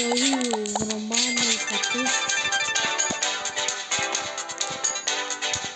πρωί βρωμάνε κατούσεις.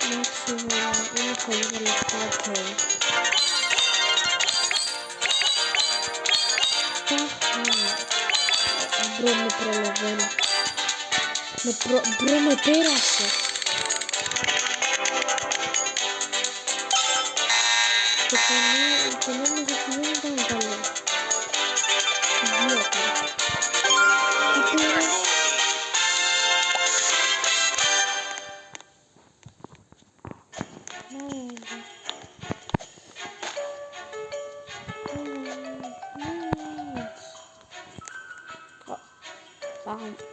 Εντάξει, είναι πολύ καλό λεπτό. Μπρο με προλαβαίνει. Μπρο με πέρασε. Και νόμιζα ότι δεν ήταν καλό. Ιδιαίτερα. I dragoni.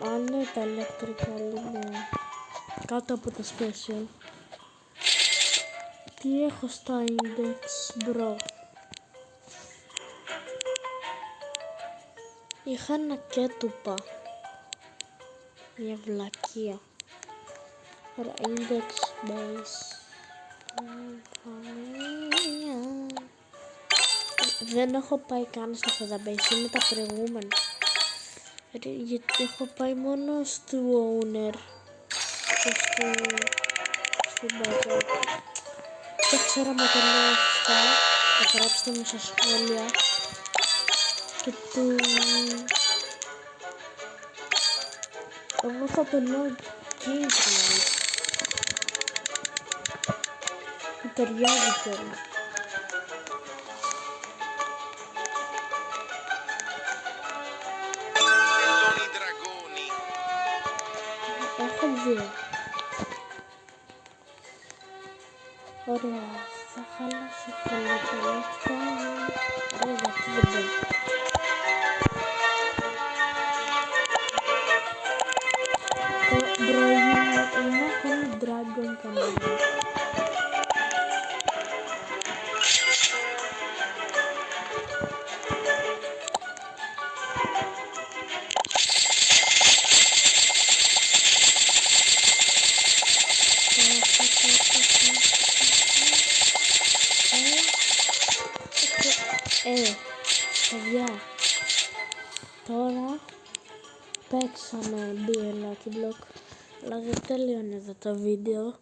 Αν είναι τα ηλεκτρικά είναι κάτω από το special. Τι έχω στα index, bro. Είχα ένα κέτουπα. Μια βλακεία. Άρα index base. Δεν έχω πάει καν στο database, είναι τα προηγούμενα. Γιατί έχω πάει μόνο στο owner και στο backup. Δεν ξέρω με το λέω αυτά, θα γράψτε μου στα σχόλια. Και του... Εγώ θα το λέω Gameplay. Μου ταιριάζει κιόλας. Belloni dragoni. Έχω δύο. Ωραία, θα χαλάσει πολλά τα λεφτά. Ωραία, γιατί δεν μπορεί. Το πρωινό κάνει dragon κανένα. Παιδιά, τώρα παίξαμε Lucky Block, αλλά δεν τελειώνει εδώ το βίντεο.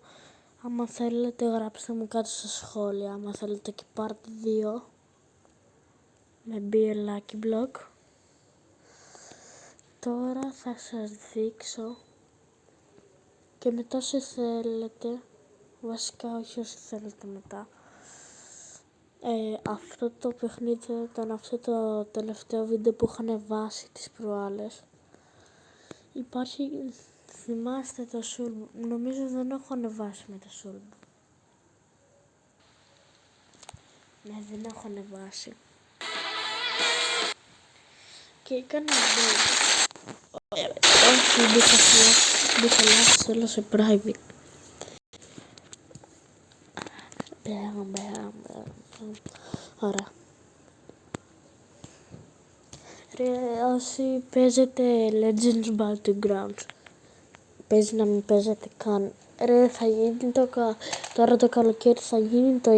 Άμα θέλετε γράψτε μου κάτω στα σχόλια, άμα θέλετε και part 2 με Lucky Block. Τώρα θα σας δείξω και μετά όσοι θέλετε, βασικά όχι όσοι θέλετε μετά, αυτό το παιχνίδι ήταν αυτό το τελευταίο βίντεο που είχα ανεβάσει τις προάλλες. Υπάρχει, θυμάστε το Soul, νομίζω δεν έχω ανεβάσει με το Soul. Ναι, δεν έχω ανεβάσει. Και έκανα βίντεο. Όχι, μπήκα λάθος, θέλω σε private. Ωραία. Ρε, όσοι παίζετε Legends Battlegrounds, παίζει να μην παίζετε καν. Ρε, θα γίνει τώρα το καλοκαίρι θα γίνει το